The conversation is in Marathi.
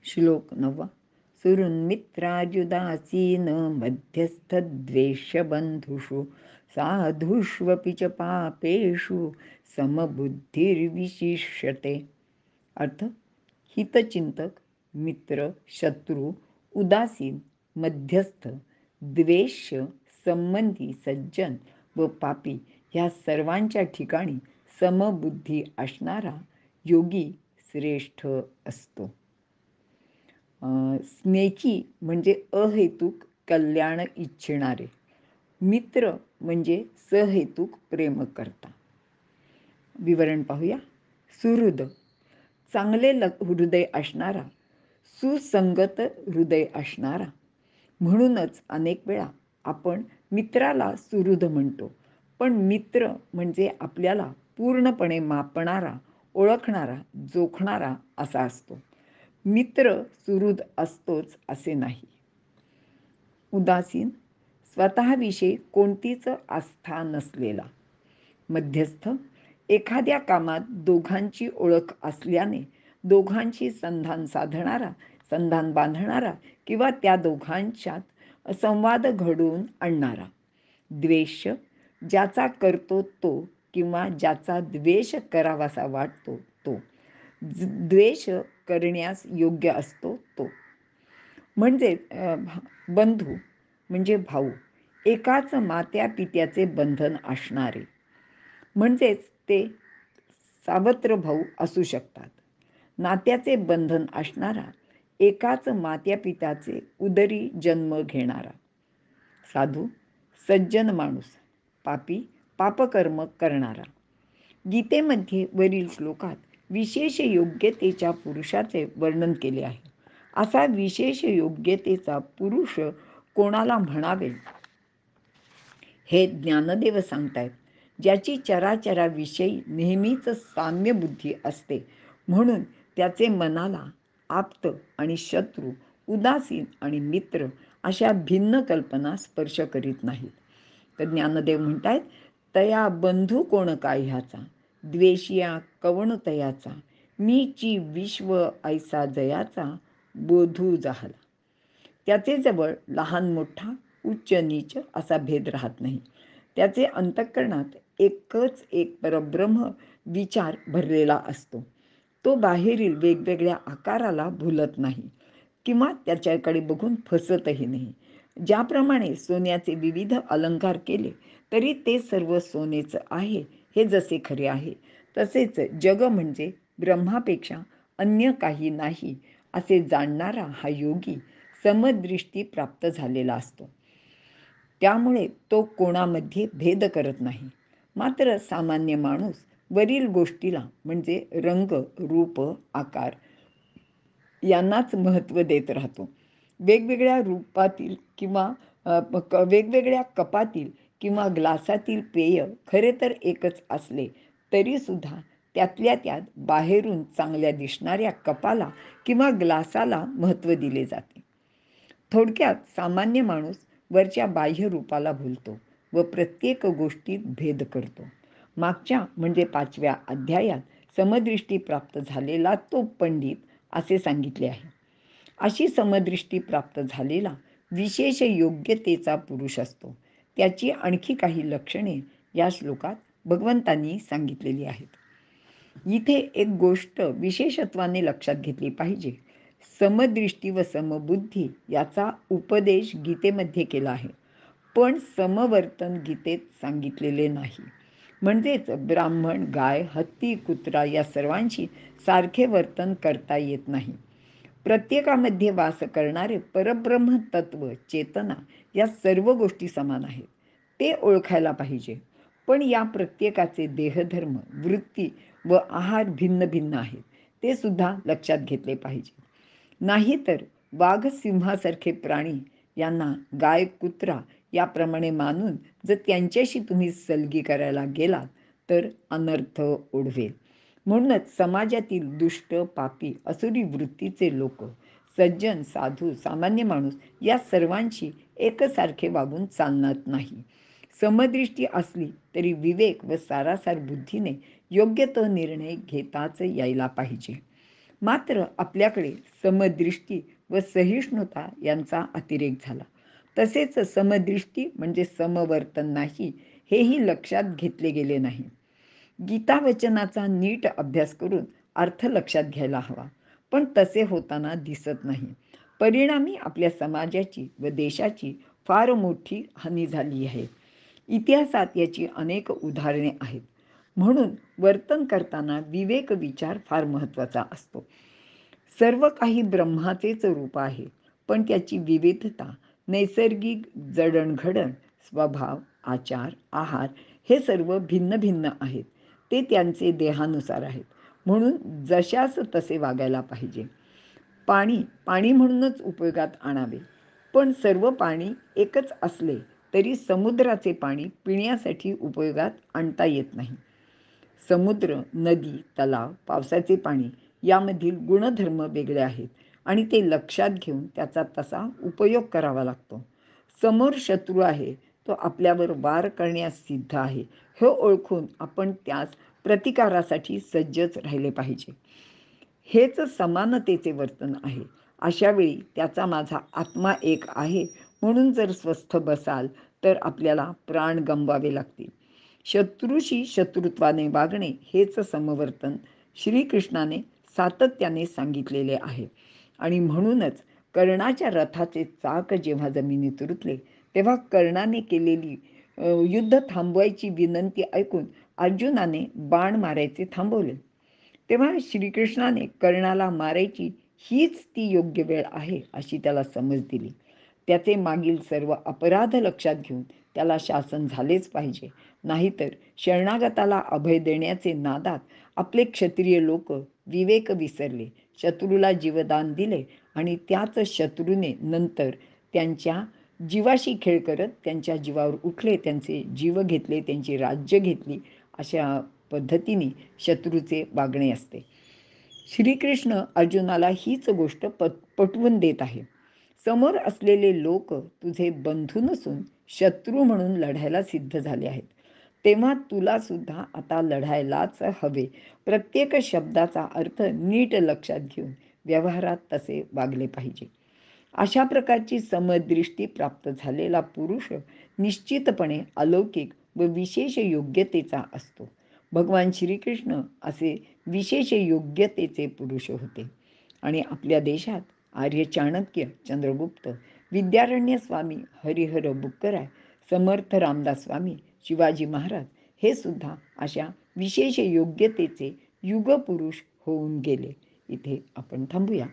श्लोक 9. सुहृन्मित्रार्युदासीन मध्यस्थद्वेषबन्धुषु साधुष्वपि च पापेषु समबुद्धिर्विशिष्यते. अर्थ: हितचिंतक, मित्र, शत्रू, उदासीन, मध्यस्थ, द्वेष्य, संबंधी, सज्जन व पापी ह्या सर्वांच्या ठिकाणी समबुद्धी असणारा योगी श्रेष्ठ असतो. स्नेही म्हणजे अहेतुक कल्याण इच्छिणारे, मित्र म्हणजे सहेतुक प्रेम करता. विवरण पाहूया. सुहृद चांगले हृदय असणारा, सुसंगत हृदय असणारा. म्हणूनच अनेक वेळा आपण मित्राला सुहृद म्हणतो, पण मित्र म्हणजे आपल्याला पूर्णपणे मापणारा, ओळखणारा, जोखणारा असा असतो. मित्र सुहृद असतोच असे नाही. उदासीन स्वतःविषयी कोणतीच आस्था नसलेला. मध्यस्थ एखाद्या कामात दोघांची ओळख असल्याने दोघांशी संधान बांधणारा किंवा त्या दोघांच्यात संवाद घडवून आणणारा. द्वेष ज्याचा करतो तो किंवा ज्याचा द्वेष करावासा वाटतो तो. द्वेष करण्यास योग्य असतो तो. म्हणजे बंधू म्हणजे भाऊ, एकाच मात्या पित्याचे बंधन असणारे, म्हणजेच ते सावत्र भाऊ असू शकतात. नात्याचे बंधन असणारा, एकाच मात्या पित्याचे उदरी जन्म घेणारा. साधू सज्जन माणूस, पापी पापकर्म करणारा. गीतेमध्ये वरील श्लोकात विशेष योग्यतेच्या पुरुषाचे वर्णन केले आहे. असा विशेष योग्यतेचा पुरुष कोणाला म्हणावे हे ज्ञानदेव सांगतायत. ज्याची चराचराविषयी नेहमीच साम्य बुद्धी असते, म्हणून त्याचे मनाला आप्त आणि शत्रू, उदासीन आणि मित्र अशा भिन्न कल्पना स्पर्श करीत नाहीत. तर ज्ञानदेव म्हणतायत, तया बंधू कोण काय ह्याचा, द्वेषिया कवण तयाचा, मीची विश्व ऐसा जयाचा, बोधू झाला. त्याचे जवळ लहान मोठा, उच्च नीच असा भेद राहत नाही. त्याचे अंतःकरणात एकच एक परब्रह्म विचार भरलेला असतो. तो बाहेरील वेगवेगळ्या आकाराला भुलत नाही किंवा त्याच्याकडे बघून फसतही नाही. ज्याप्रमाणे सोन्याचे विविध अलंकार केले तरी ते सर्व सोनेचं आहे हे जसे खरे आहे, तसेच जग म्हणजे ब्रह्मापेक्षा अन्य काही नाही असे जाणणारा हा योगी समदृष्टी प्राप्त झालेला असतो. त्यामुळे तो कोणामध्ये भेद करत नाही. मात्र सामान्य माणूस वरील गोष्टीला म्हणजे रंग, रूप, आकार यांनाच महत्त्व देत राहतो. वेगवेगळ्या रूपातील किंवा वेगवेगळ्या कपातील किंवा ग्लासातील पेय खरे तर एकच असले तरीसुद्धा त्यातल्या त्यात बाहेरून चांगल्या दिसणाऱ्या कपाला किंवा ग्लासाला महत्त्व दिले जाते. थोडक्यात सामान्य माणूस वरच्या बाह्य रूपाला भुलतो व प्रत्येक गोष्टीत भेद करतो. मागच्या म्हणजे 5व्या अध्यायात समदृष्टी प्राप्त झालेला तो पंडित असे सांगितले आहे. अशी समदृष्टी प्राप्त झालेला विशेष योग्यतेचा पुरुष असतो. त्याची आणखी काही लक्षणे या श्लोकात भगवंतांनी सांगितलेली आहेत. इथे एक गोष्ट विशेषत्वाने लक्षात घेतली पाहिजे. समदृष्टी व समबुद्धी याचा उपदेश गीतेमध्ये केला आहे, पण समवर्तन गीतेत सांगितलेले नाही. म्हणजेच ब्राह्मण, गाय, हत्ती, कुत्रा या सर्वांशी सारखे वर्तन करता येत नाही. प्रत्येकामध्ये वास करणारे परब्रह्म तत्व, चेतना या सर्व गोष्टी समान आहेत. ते ओळखायला पाहिजे. पण या प्रत्येकाचे देहधर्म, वृत्ती व आहार भिन्न भिन्न आहेत. ते सुद्धा लक्षात घेतले पाहिजे. नाहीतर वाघ, सिंहासारखे प्राणी यांना गाय, कुत्रा याप्रमाणे मानून जर त्यांच्याशी तुम्ही सलगी करायला गेलात तर अनर्थ ओढवेल. म्हणूनच समाजातील दुष्ट, पापी, असुरी वृत्तीचे लोक, सज्जन, साधू, सामान्य माणूस या सर्वांशी एकसारखे वागून चालणार नाही. समदृष्टी असली तरी विवेक व सारासार बुद्धीने योग्य तो निर्णय घेताच यायला पाहिजे. मात्र आपल्याकडे समदृष्टी व सहिष्णुता यांचा अतिरेक झाला. तसेच समदृष्टी म्हणजे समवर्तन नाही हेही लक्षात घेतले गेले नाही. गीतावचनाचा नीट अभ्यास करून अर्थ लक्षात घ्यायला हवा, पण तसे होताना दिसत नाही. परिणामी आपल्या समाजाची व देशाची फार मोठी हानी झाली आहे. इतिहासात याची अनेक उदाहरणे आहेत. म्हणून वर्तन करताना विवेक विचार फार महत्त्वाचा असतो. सर्व काही ब्रह्माचेच रूप आहे, पण त्याची विविधता, नैसर्गिक जडणघडण, स्वभाव, आचार, आहार हे सर्व भिन्न भिन्न आहेत. ते त्यांचे देहानुसार आहेत, म्हणून जशास तसे वागायला पाहिजे. पाणी पाणी म्हणूनच उपयोगात आणावे, पण सर्व पाणी एकच असले तरी समुद्राचे पाणी पिण्यासाठी उपयोगात आणता येत नाही. समुद्र, नदी, तलाव, पावसाचे पाणी यामधील गुणधर्म वेगळे आहेत आणि ते लक्षात घेऊन त्याचा तसा उपयोग करावा लागतो. समोर शत्रू आहे, तो आपल्यावर वार करण्यास सिद्ध आहे हे ओळखून आपण त्यास प्रतिकारासाठी सज्जच राहिले पाहिजे. हेच समानतेचे वर्तन आहे. अशावेळी त्याचा माझा आत्मा एक आहे म्हणून जर स्वस्थ बसाल तर आपल्याला प्राण गमवावे लागतील. शत्रूशी शत्रुत्वाने वागणे हेच समवर्तन श्रीकृष्णाने सातत्याने सांगितलेले आहे. आणि म्हणूनच कर्णाच्या रथाचे चाक जेव्हा जमिनीत रुतले तेव्हा कर्णाने केलेली युद्ध थांबवायची विनंती ऐकून अर्जुनाने बाण मारायचे थांबवले. तेव्हा श्रीकृष्णाने कर्णाला मारायची हीच ती योग्य वेळ आहे अशी त्याला समज दिली. त्याचे मागील सर्व अपराध लक्षात घेऊन त्याला शासन झालेच पाहिजे. नाहीतर शरणागताला अभय देण्याचे नादात आपले क्षत्रिय लोक विवेक विसरले, शत्रूला जीवदान दिले आणि त्याच शत्रूने नंतर त्यांच्या जीवाशी खेळ करत त्यांच्या जीवावर उठले, त्यांचे जीव घेतले, त्यांची राज्य घेतली. अशा पद्धतीने शत्रूचे वागणे असते. श्रीकृष्ण अर्जुनाला हीच गोष्ट पटवून देत आहे. समोर असलेले लोक तुझे बंधू नसून शत्रू म्हणून लढायला सिद्ध झाले आहेत. तेव्हा तुला सुद्धा आता लढायलाच हवे. प्रत्येक शब्दाचा अर्थ नीट लक्षात घेऊन व्यवहारात तसे वागले पाहिजे. अशा प्रकारची समदृष्टी प्राप्त झालेला पुरुष निश्चितपणे अलौकिक व विशेष योग्यतेचा असतो. भगवान श्रीकृष्ण असे विशेष योग्यतेचे पुरुष होते. आणि आपल्या देशात आर्य चाणक्य, चंद्रगुप्त, विद्यारण्य स्वामी, हरिहर बुक्कराय, समर्थ रामदास स्वामी, शिवाजी महाराज हे सुद्धा अशा विशेष योग्यतेचे युगपुरुष होऊन गेले. इथे आपण थांबूया.